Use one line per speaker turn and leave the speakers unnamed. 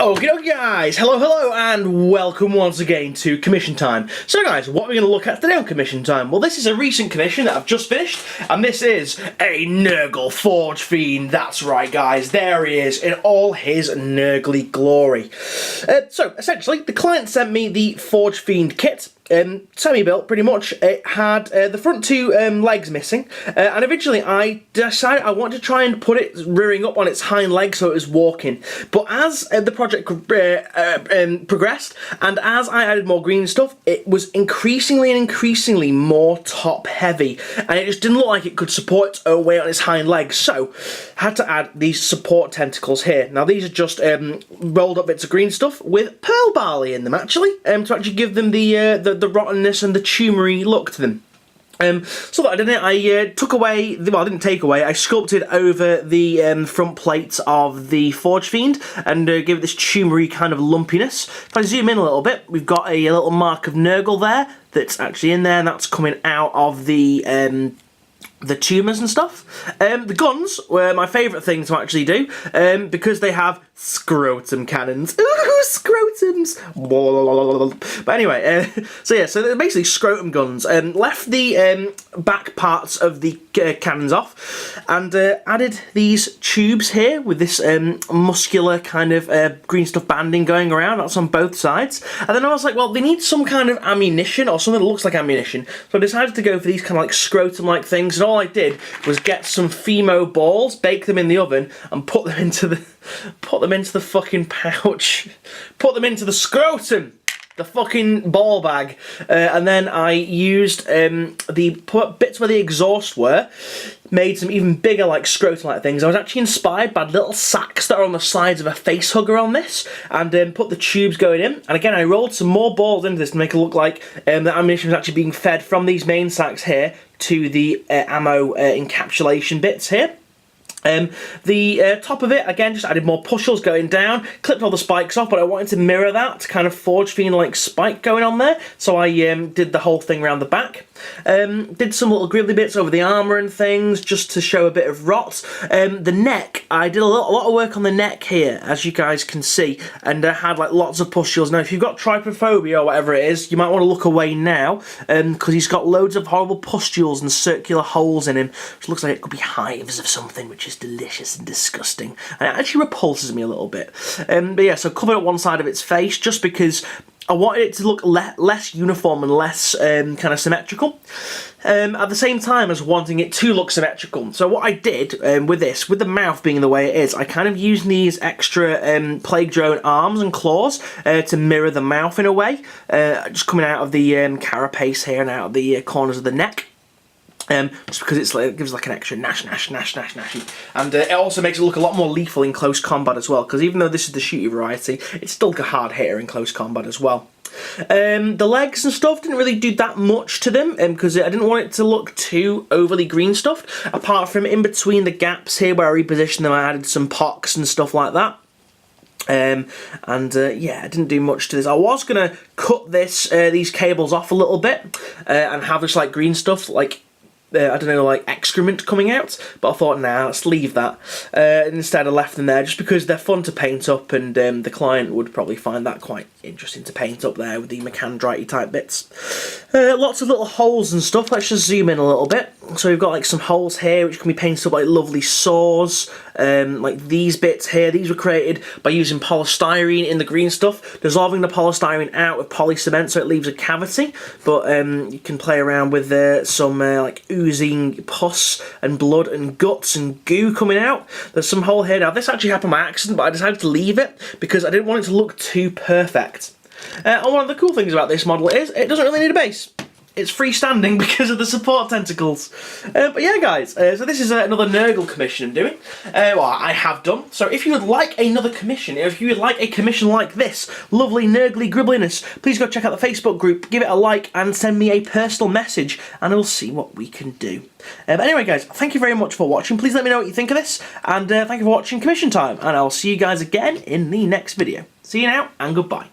Okay, guys, hello and welcome once again to Commission Time. So guys, what are we going to look at today on Commission Time? Well, this is a recent commission that I've just finished, and this is a Nurgle Forgefiend. That's right guys, there he is in all his Nurgly glory. So essentially, the client sent me the Forgefiend kit. Semi-built, pretty much. It had the front two legs missing, and eventually I decided I wanted to try and put it rearing up on its hind legs so it was walking. But as the project progressed, and as I added more green stuff, it was increasingly more top-heavy, and it just didn't look like it could support its own weight on its hind legs, so I had to add these support tentacles here. Now these are just rolled up bits of green stuff with pearl barley in them, actually, to actually give them the rottenness and the tumory look to them. So that I did it, I took away, well I didn't take away, I sculpted over the front plates of the Forgefiend and gave it this tumory kind of lumpiness. If I zoom in a little bit, we've got a little mark of Nurgle there that's actually in there, and that's coming out of the tumours and stuff. The guns were my favourite thing to actually do, because they have scrotum cannons. Ooh, scrotums! But anyway, so they're basically scrotum guns. Left the back parts of the cannons off, and added these tubes here with this muscular kind of green stuff banding going around. That's on both sides. And then I was like, well, they need some kind of ammunition or something that looks like ammunition. So I decided to go for these kind of like scrotum-like things. And all I did was get some Fimo balls, bake them in the oven, and put them into the fucking pouch. Put them into the scrotum. The fucking ball bag. And then I used the bits where the exhaust were, made some even bigger like scrotum-like things. I was actually inspired by little sacks that are on the sides of a face hugger on this, and put the tubes going in. And again, I rolled some more balls into this to make it look like the ammunition was actually being fed from these main sacks here to the ammo encapsulation bits here. The top of it, again, just added more pushers going down, clipped all the spikes off, but I wanted to mirror that kind of Forgefiend-like spike going on there, so I did the whole thing around the back. Did some little gribbly bits over the armour and things, just to show a bit of rot. The neck, I did a lot of work on the neck here, as you guys can see, and I had like lots of pustules. Now, if you've got trypophobia or whatever it is, you might want to look away now, because he's got loads of horrible pustules and circular holes in him, which looks like it could be hives of something, which is delicious and disgusting, and it actually repulses me a little bit. But yeah, so covered up one side of its face just because I wanted it to look less uniform and less kind of symmetrical, at the same time as wanting it to look symmetrical. So what I did with this, with the mouth being the way it is, I kind of used these extra plague drone arms and claws to mirror the mouth in a way, just coming out of the carapace here and out of the corners of the neck. Just because it gives like an extra nash, and it also makes it look a lot more lethal in close combat as well, because even though this is the shooty variety, it's still a hard hitter in close combat as well. The legs and stuff didn't really do that much to them, because I didn't want it to look too overly green stuffed, apart from in between the gaps here where I repositioned them. I added some pox and stuff like that. Yeah, I didn't do much to this. I was going to cut these cables off a little bit, and have this like green stuff, like I don't know, like excrement coming out, but I thought, nah, let's leave that. Instead I left them there just because they're fun to paint up, and the client would probably find that quite interesting to paint up there with the Macandrite type bits. Lots of little holes and stuff. Let's just zoom in a little bit. So we've got like some holes here which can be painted up like lovely saws. Like these bits here, these were created by using polystyrene in the green stuff, dissolving the polystyrene out with polycement so it leaves a cavity, but you can play around with some like oozing pus and blood and guts and goo coming out. There's some hole here. Now this actually happened by accident, but I decided to leave it because I didn't want it to look too perfect. And one of the cool things about this model is it doesn't really need a base. It's freestanding because of the support tentacles. But yeah, guys, so this is another Nurgle commission I'm doing. Well, I have done. So if you would like another commission, if you would like a commission like this, lovely Nurgly gribbliness, please go check out the Facebook group, give it a like, and send me a personal message, and we'll see what we can do. But anyway, guys, thank you very much for watching. Please let me know what you think of this, and thank you for watching Commission Time, and I'll see you guys again in the next video. See you now, and goodbye.